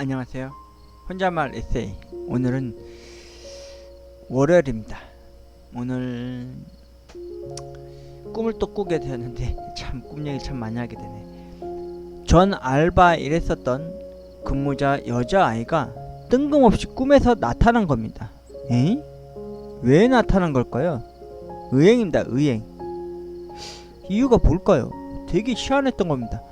안녕하세요. 혼자말 에세이. 오늘은 월요일입니다. 오늘 꿈을 또 꾸게 되었는데 참 꿈 얘기 참 많이 하게 되네. 전 알바 일했었던 근무자 여자아이가 뜬금없이 꿈에서 나타난 겁니다. 에? 왜 나타난 걸까요? 의행입니다. 의행. 이유가 뭘까요? 되게 희한했던 겁니다.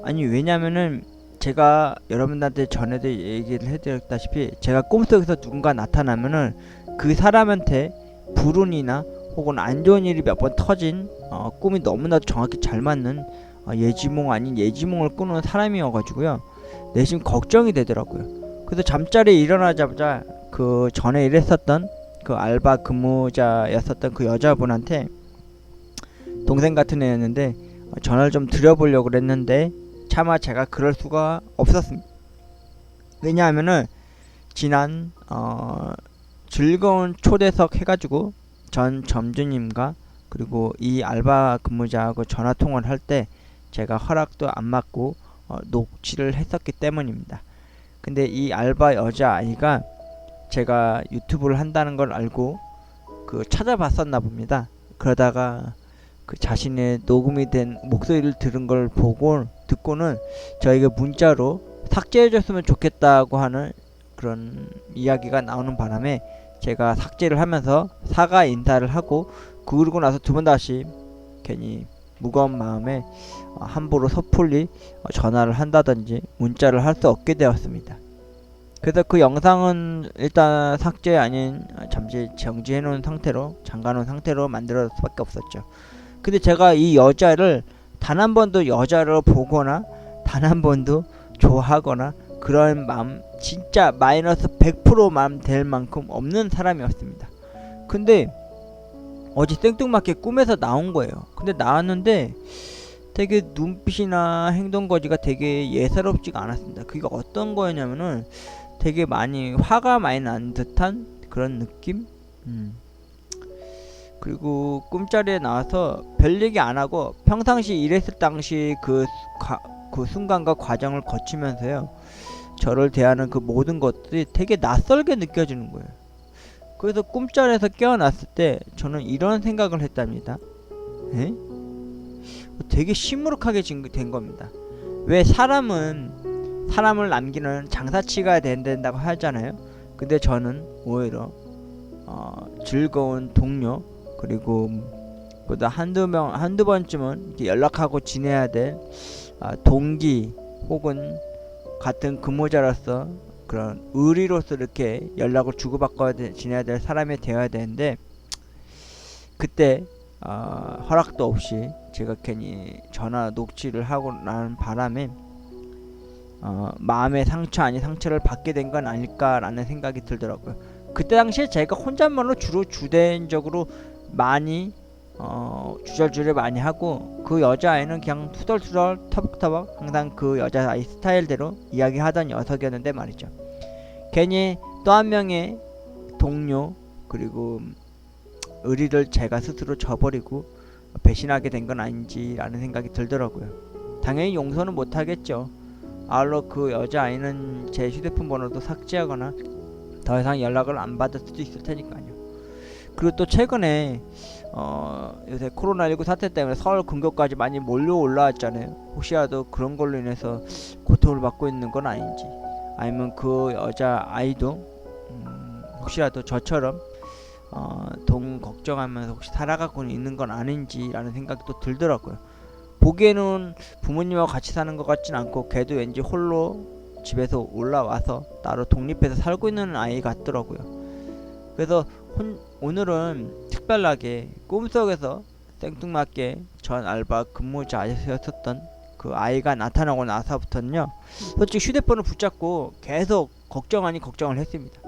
아니 왜냐면은 제가 여러분들한테 전에도 얘기를 해드렸다시피 제가 꿈속에서 누군가 나타나면은 그 사람한테 불운이나 혹은 안 좋은 일이 몇 번 터진 꿈이 너무나도 정확히 잘 맞는 예지몽 아닌 예지몽을 꾸는 사람이어가지고요 내심 걱정이 되더라고요. 그래서 잠자리에 일어나자마자 그 전에 일했었던 그 알바 근무자였었던 그 여자분한테 동생 같은 애였는데 전화를 좀 드려보려고 그랬는데 차마 제가 그럴 수가 없었습니다. 왜냐하면은 지난 즐거운 초대석 해가지고 전 점주님과 그리고 이 알바 근무자하고 전화 통화를 할 때 제가 허락도 안 받고 녹취를 했었기 때문입니다. 근데 이 알바 여자아이가 제가 유튜브를 한다는 걸 알고 그 찾아봤었나 봅니다. 그러다가 그 자신의 녹음이 된 목소리를 들은 걸 듣고는 저에게 문자로 삭제해줬으면 좋겠다고 하는 그런 이야기가 나오는 바람에 제가 삭제를 하면서 사과 인사를 하고 그러고 나서 두 번 다시 괜히 무거운 마음에 함부로 섣불리 전화를 한다든지 문자를 할 수 없게 되었습니다. 그래서 그 영상은 일단 삭제 아닌 잠시 정지해 놓은 상태로 잠가 놓은 상태로 만들어 수밖에 없었죠. 근데 제가 이 여자를 단 한 번도 여자를 보거나 단 한 번도 좋아하거나 그런 마음 진짜 마이너스 100% 마음 될 만큼 없는 사람이었습니다. 근데 어제 생뚱맞게 꿈에서 나온 거예요. 근데 나왔는데 되게 눈빛이나 행동거지가 되게 예사롭지가 않았습니다. 그게 어떤 거였냐면은 되게 많이 화가 많이 난 듯한 그런 느낌? 그리고 꿈자리에 나와서 별 얘기 안 하고 평상시 일했을 당시 그 순간과 과정을 거치면서요 저를 대하는 그 모든 것들이 되게 낯설게 느껴지는 거예요. 그래서 꿈자리에서 깨어났을 때 저는 이런 생각을 했답니다. 에? 되게 시무룩하게 된 겁니다. 왜 사람은 사람을 남기는 장사치가 된다고 하잖아요. 근데 저는 오히려 즐거운 동료 그리고 보다 한두 번쯤은 이렇게 연락하고 지내야 될 동기 혹은 같은 근무자로서 그런 의리로서 이렇게 연락을 주고받고 지내야 될 사람이 되어야 되는데 그때 허락도 없이 제가 괜히 전화 녹취를 하고 나는 바람에 마음의 상처 아닌 상처를 받게 된 건 아닐까라는 생각이 들더라고요. 그때 당시에 제가 혼잣말로 주로 주된적으로 많이 주절주절 많이 하고 그 여자아이는 그냥 투덜투덜 터벅터벅 항상 그 여자아이 스타일대로 이야기하던 녀석이었는데 말이죠. 괜히 또 한 명의 동료 그리고 의리를 제가 스스로 저버리고 배신하게 된 건 아닌지라는 생각이 들더라고요. 당연히 용서는 못하겠죠. 아울러 그 여자아이는 제 휴대폰 번호도 삭제하거나 더 이상 연락을 안 받을 수도 있을 테니까요. 그리고 또 최근에 요새 코로나19 사태 때문에 서울 근교까지 많이 몰려 올라왔잖아요. 혹시라도 그런 걸로 인해서 고통을 받고 있는 건 아닌지 아니면 그 여자아이도 혹시라도 저처럼 돈 걱정하면서 혹시 살아가고 있는 건 아닌지라는 생각이 또 들더라고요. 보기에는 부모님하고 같이 사는 것 같진 않고 걔도 왠지 홀로 집에서 올라와서 따로 독립해서 살고 있는 아이 같더라고요. 그래서 오늘은 특별하게 꿈속에서 생뚱맞게 전 알바 근무자였었던 그 아이가 나타나고 나서부터는요 솔직히 휴대폰을 붙잡고 계속 걱정 아닌 걱정을 했습니다.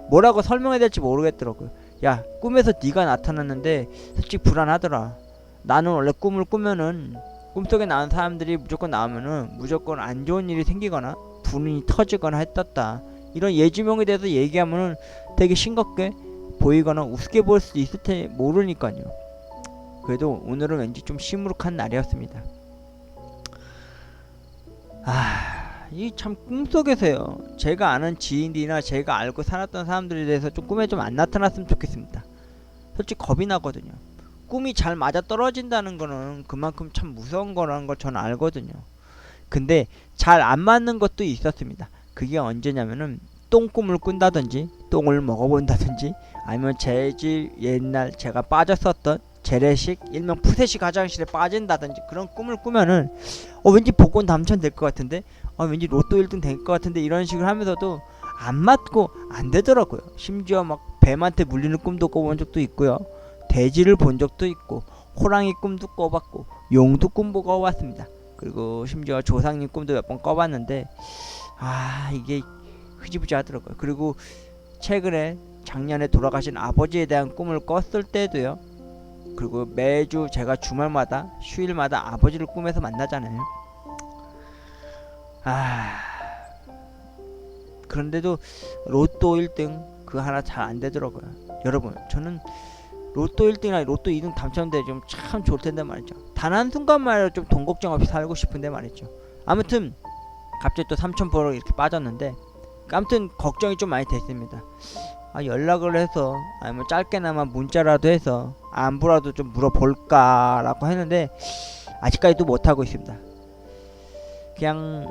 뭐라고 설명해야 될지 모르겠더라고요. 야 꿈에서 네가 나타났는데 솔직히 불안하더라. 나는 원래 꿈을 꾸면은 꿈속에 나온 사람들이 무조건 나오면은 무조건 안 좋은 일이 생기거나 불운이 터지거나 했었다. 이런 예지몽에 대해서 얘기하면은 되게 싱겁게 보이거나 우습게 보일 수도 있을 테 모르니까요. 그래도 오늘은 왠지 좀 시무룩한 날이었습니다. 이 참 꿈속에서요. 제가 아는 지인이나 제가 알고 살았던 사람들에 대해서 좀 꿈에 좀 안 나타났으면 좋겠습니다. 솔직히 겁이 나거든요. 꿈이 잘 맞아 떨어진다는 거는 그만큼 참 무서운 거라는 걸 저는 알거든요. 근데 잘 안 맞는 것도 있었습니다. 그게 언제냐면은 똥꿈을 꾼다든지 똥을 먹어본다든지 아니면 제 집 옛날 제가 빠졌었던 재래식 일명 푸세식 화장실에 빠진다든지 그런 꿈을 꾸면은 왠지 복권 당첨될 것 같은데 왠지 로또 1등 될 것 같은데 이런 식으로 하면서도 안 맞고 안 되더라고요. 심지어 막 뱀한테 물리는 꿈도 꿔본 적도 있고요. 돼지를 본 적도 있고 호랑이 꿈도 꿔봤고 용도 꿈 보고 왔습니다. 그리고 심지어 조상님 꿈도 몇 번 꿔봤는데 이게 흐지부지 하더라고요. 그리고 최근에 작년에 돌아가신 아버지에 대한 꿈을 꿨을 때도요. 그리고 매주 제가 주말마다 휴일마다 아버지를 꿈에서 만나잖아요. 그런데도 로또 1등 그 하나 잘 안 되더라고요. 여러분 저는 로또 1등이나 로또 2등 당첨되면 참 좋을 텐데 말이죠. 단 한순간만이라도 좀 돈 걱정 없이 살고 싶은데 말이죠. 아무튼 갑자기 또 3,000% 이렇게 빠졌는데 아무튼 걱정이 좀 많이 됐습니다. 연락을 해서 아니면 짧게나마 문자라도 해서 안부라도 좀 물어볼까 라고 했는데 아직까지도 못하고 있습니다. 그냥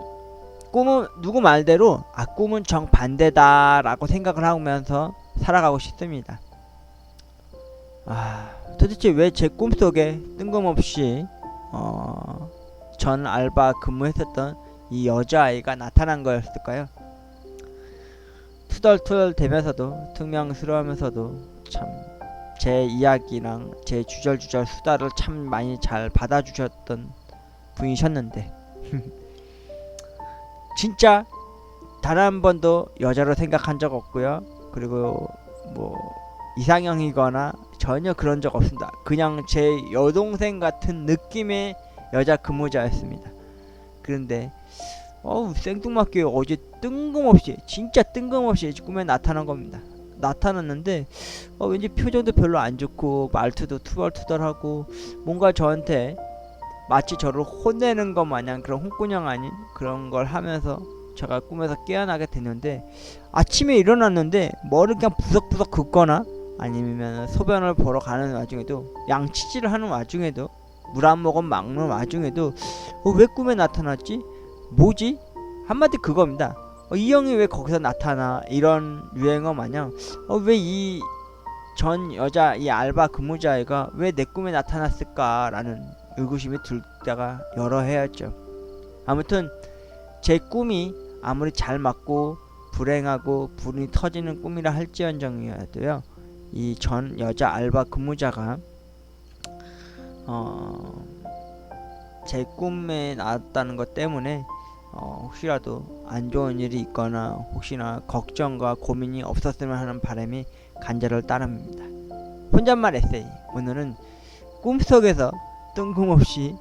꿈은 누구 말대로 꿈은 정반대다 라고 생각을 하면서 살아가고 싶습니다. 도대체 왜 제 꿈속에 뜬금없이 전 알바 근무했었던 이 여자아이가 나타난 거였을까요? 투덜투덜 대면서도 퉁명스러우면서도 참 제 이야기랑 제 주절주절 수다를 참 많이 잘 받아주셨던 분이셨는데 진짜 단 한 번도 여자로 생각한 적 없고요. 그리고 뭐 이상형이거나 전혀 그런 적 없습니다. 그냥 제 여동생 같은 느낌의 여자 근무자였습니다. 그런데 생뚱맞게 어제 진짜 뜬금없이 꿈에 나타난 겁니다. 나타났는데 왠지 표정도 별로 안 좋고 말투도 투덜투덜하고 뭔가 저한테 마치 저를 혼내는 것 마냥 그런 홍군형 아닌 그런 걸 하면서 제가 꿈에서 깨어나게 됐는데 아침에 일어났는데 머리를 그냥 부석부석 긋거나 아니면 소변을 보러 가는 와중에도 양치질을 하는 와중에도 물 한 모금 막는 와중에도 왜 꿈에 나타났지? 뭐지? 한마디 그겁니다. 이 형이 왜 거기서 나타나? 이런 유행어 마냥 왜 이 전 여자 이 알바 근무자애가 왜 내 꿈에 나타났을까라는 의구심이 들 때가 여러 해였죠. 아무튼 제 꿈이 아무리 잘 맞고 불행하고 불운이 터지는 꿈이라 할지언정이어도요. 이 전 여자 알바 근무자가 제 꿈에 나왔다는 것 때문에 혹시라도 안 좋은 일이 있거나 혹시나 걱정과 고민이 없었으면 하는 바람이 간절을 따릅니다. 혼잣말 에세이. 오늘은 꿈속에서 뜬금없이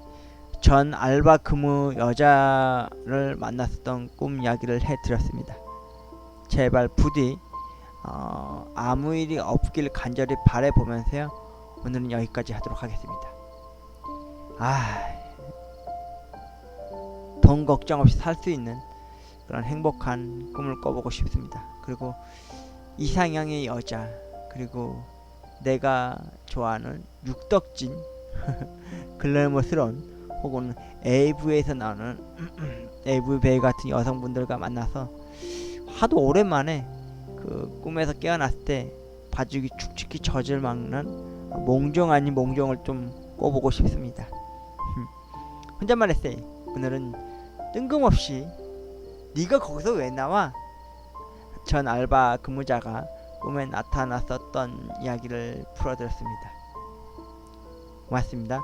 전 알바 근무 여자를 만났었던 꿈 이야기를 해드렸습니다. 제발 부디 아무 일이 없길 간절히 바라보면서요. 오늘은 여기까지 하도록 하겠습니다. 돈 걱정 없이 살 수 있는 그런 행복한 꿈을 꿔보고 싶습니다. 그리고 이상형의 여자, 그리고 내가 좋아하는 육덕진 글래머스러운 혹은 AV에서 나오는 AV 배우 같은 여성분들과 만나서 하도 오랜만에 그 꿈에서 깨어났을 때 바지기 축축히 젖을 막는 몽정 아닌 몽정을 좀 꿔보고 싶습니다. 혼잣말 했어요. 오늘은 뜬금없이 네가 거기서 왜 나와? 전 알바 근무자가 꿈에 나타났었던 이야기를 풀어드렸습니다. 고맙습니다.